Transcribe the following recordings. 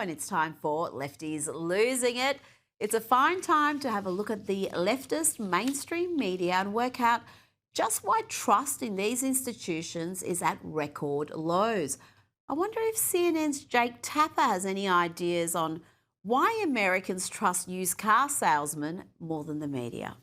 And it's time for Lefties Losing It. It's a fine time to have a look at the leftist mainstream media and work out just why trust in these institutions is at record lows. I wonder if CNN's Jake Tapper has any ideas on why Americans trust used car salesmen more than the media.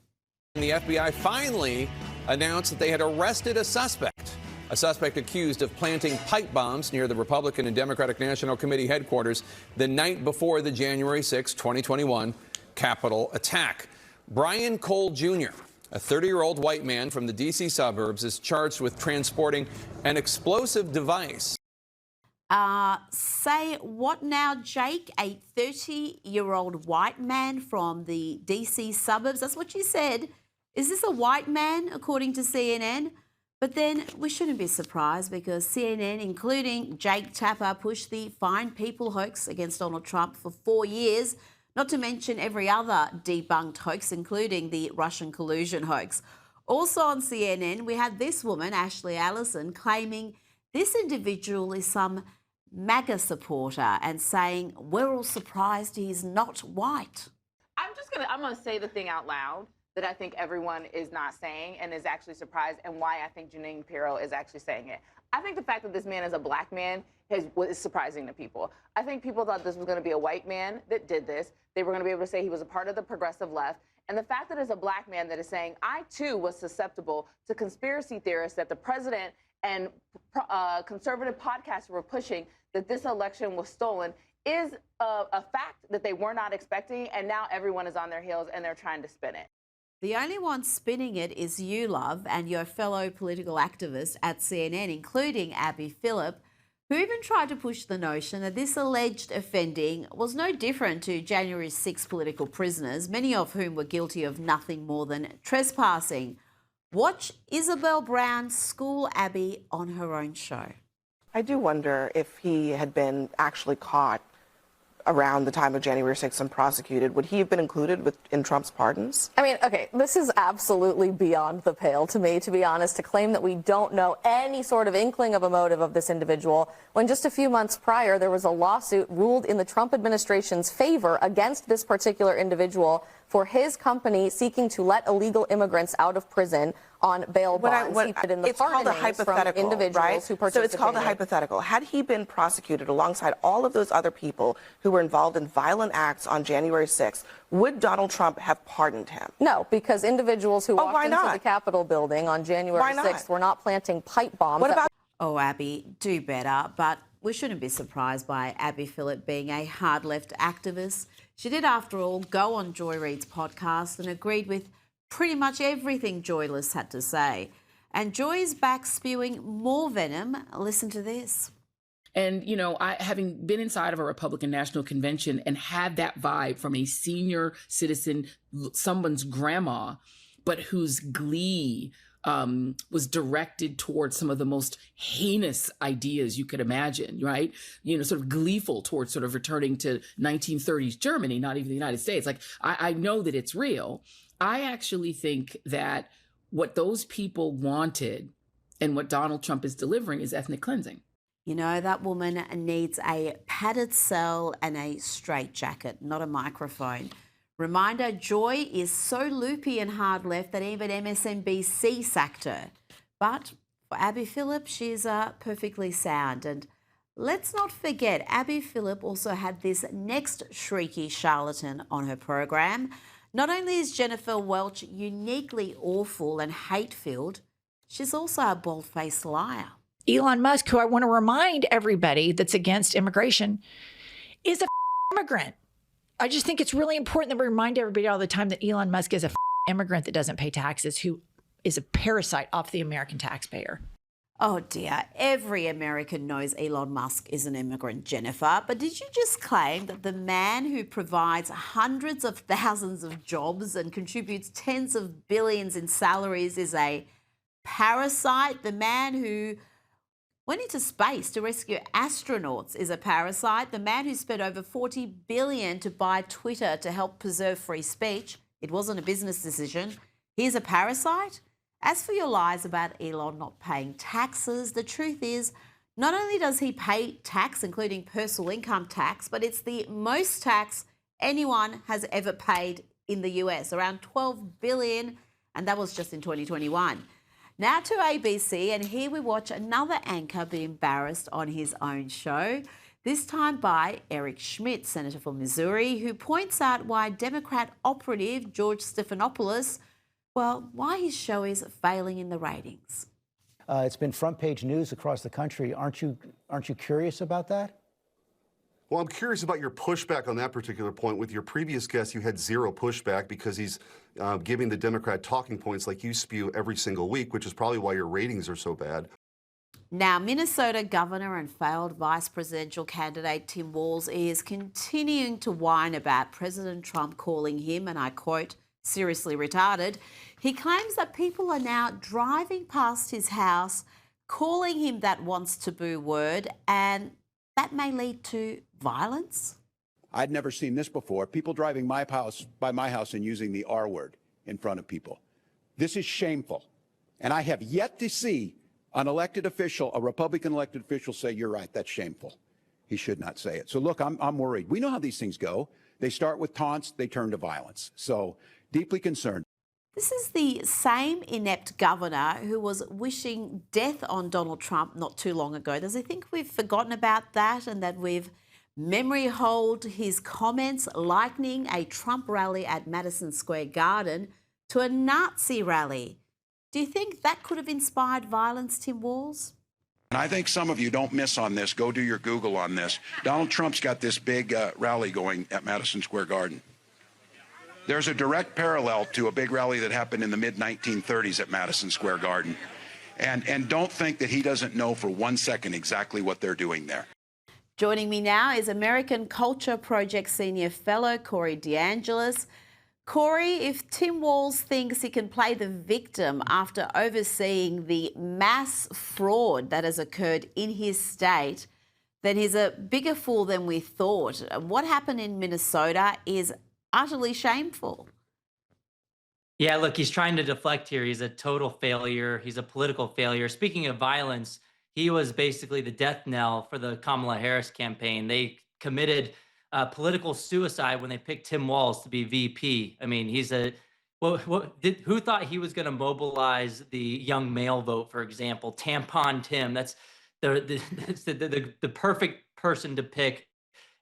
The FBI finally announced that they had arrested a suspect accused of planting pipe bombs near the Republican and Democratic National Committee headquarters the night before the January 6, 2021 Capitol attack. Brian Cole Jr., a 30-year-old white man from the D.C. suburbs, is charged with transporting an explosive device. Say what now, Jake? A 30-year-old white man from the D.C. suburbs? That's what you said. Is this a white man, according to CNN? But then we shouldn't be surprised because CNN, including Jake Tapper, pushed the Find People hoax against Donald Trump for 4 years, not to mention every other debunked hoax, including the Russian collusion hoax. Also on CNN, we had this woman, Ashley Allison, claiming this individual is some MAGA supporter and saying, we're all surprised he's not white. I'm gonna say the thing out loud that I think everyone is not saying and is actually surprised, and why I think Janine Pirro is actually saying it. I think the fact that this is a black man is surprising to people. I think people thought this was going to be a white man that did this. They were going to be able to say he was a part of the progressive left. And the fact that it's a black man that is saying, I too was susceptible to conspiracy theorists that the president and conservative podcasts were pushing that this election was stolen is a fact that they were not expecting. And now everyone is on their heels and they're trying to spin it. The only one spinning it is you, love, and your fellow political activists at CNN, including Abby Phillip, who even tried to push the notion that this alleged offending was no different to January 6 political prisoners, many of whom were guilty of nothing more than trespassing. Watch Isabel Brown school Abby on her own show. I do wonder if he had been actually caught around the time of January 6th and prosecuted, would he have been included in Trump's pardons? I mean, okay, this is absolutely beyond the pale to me, to be honest, to claim that we don't know any sort of inkling of a motive of this individual, when just a few months prior there was a lawsuit ruled in the Trump administration's favor against this particular individual for his company seeking to let illegal immigrants out of prison on bail bonds. It's called a hypothetical, right? So it's called a hypothetical. Had he been prosecuted alongside all of those other people who were involved in violent acts on January 6th, would Donald Trump have pardoned him? No, because individuals who walked into the Capitol building on January 6th were not planting pipe bombs. What about? Oh, Abby, do better. But we shouldn't be surprised by Abby Phillip being a hard left activist. She did, after all, go on Joy Reid's podcast and agreed with pretty much everything Joyless had to say. And Joy is back spewing more venom. Listen to this. And, you know, having been inside of a Republican National Convention and had that vibe from a senior citizen, someone's grandma, but whose glee was directed towards some of the most heinous ideas you could imagine, right? You know, sort of gleeful towards sort of returning to 1930s Germany, not even the United States. Like, I know that it's real. I actually think that what those people wanted and what Donald Trump is delivering is ethnic cleansing. You know, that woman needs a padded cell and a straitjacket, not a microphone. Reminder, Joy is so loopy and hard left that even MSNBC sacked her. But for Abby Phillip, she's perfectly sound. And let's not forget, Abby Phillip also had this next shrieky charlatan on her program. Not only is Jennifer Welch uniquely awful and hate-filled, she's also a bald-faced liar. Elon Musk, who I want to remind everybody that's against immigration, is a immigrant. I just think it's really important that we remind everybody all the time that Elon Musk is a immigrant that doesn't pay taxes, who is a parasite off the American taxpayer. Oh dear, every American knows Elon Musk is an immigrant, Jennifer. But did you just claim that the man who provides hundreds of thousands of jobs and contributes tens of billions in salaries is a parasite? The man who went into space to rescue astronauts is a parasite. The man who spent over $40 billion to buy Twitter to help preserve free speech, it wasn't a business decision. He's a parasite? As for your lies about Elon not paying taxes, the truth is Not only does he pay tax, including personal income tax, but it's the most tax anyone has ever paid in the US, around $12 billion, and that was just in 2021. Now to ABC, and here we watch another anchor be embarrassed on his own show, this time by Eric Schmidt, Senator from Missouri, who points out why Democrat operative George Stephanopoulos, well, why his show is failing in the ratings. It's been front page news across the country. Aren't you curious about that? Well, I'm curious about your pushback on that particular point. With your previous guest, you had zero pushback because he's giving the Democrat talking points like you spew every single week, which is probably why your ratings are so bad. Now, Minnesota Governor and failed vice presidential candidate Tim Walz is continuing to whine about President Trump calling him, and I quote, seriously retarded. He claims that people are now driving past his house, calling him that wants to boo word, and that may lead to violence. I'd never seen this before. People driving by my house and using the R word in front of people. This is shameful. And I have yet to see an elected official, a Republican elected official, say, you're right, that's shameful. He should not say it. So look, I'm worried. We know how these things go. They start with taunts, they turn to violence. So deeply concerned. This is the same inept governor who was wishing death on Donald Trump not too long ago. Does he think we've forgotten about that and that we've memory hold his comments likening a Trump rally at Madison Square Garden to a Nazi rally? Do you think that could have inspired violence, Tim Walz? And I think some of you don't miss on this. Go do your Google on this. Donald Trump's got this big rally going at Madison Square Garden. There's a direct parallel to a big rally that happened in the mid-1930s at Madison Square Garden. And don't think that he doesn't know for 1 second exactly what they're doing there. Joining me now is American Culture Project Senior Fellow Corey DeAngelis. Corey, if Tim Walz thinks he can play the victim after overseeing the mass fraud that has occurred in his state, then he's a bigger fool than we thought. What happened in Minnesota is utterly shameful. Yeah, look, he's trying to deflect here. He's a total failure. He's a political failure. Speaking of violence, he was basically the death knell for the Kamala Harris campaign. They committed political suicide when they picked Tim Walz to be VP. I mean, he's a who thought he was going to mobilize the young male vote, for example? Tampon Tim. That's the perfect person to pick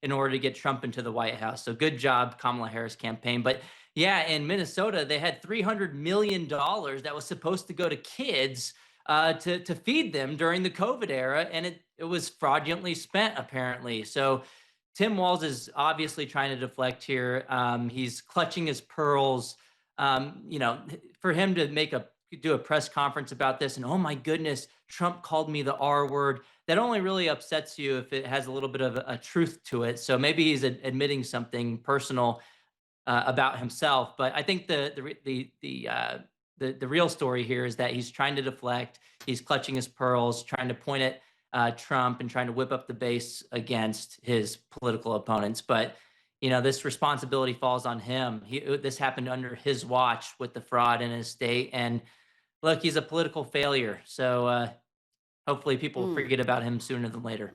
in order to get Trump into the White House. So good job, Kamala Harris campaign. But yeah, in Minnesota, they had $300 million that was supposed to go to kids to feed them during the COVID era, and it was fraudulently spent, apparently. So Tim Walz is obviously trying to deflect here. He's clutching his pearls. For him to do a press conference about this, and oh my goodness, Trump called me the R word. That only really upsets you if it has a little bit of a truth to it. So maybe he's admitting something personal about himself. But I think the real story here is that he's trying to deflect. He's clutching his pearls, trying to point at Trump and trying to whip up the base against his political opponents. But this responsibility falls on him. This happened under his watch with the fraud in his state. And look, he's a political failure. So hopefully people will forget about him sooner than later.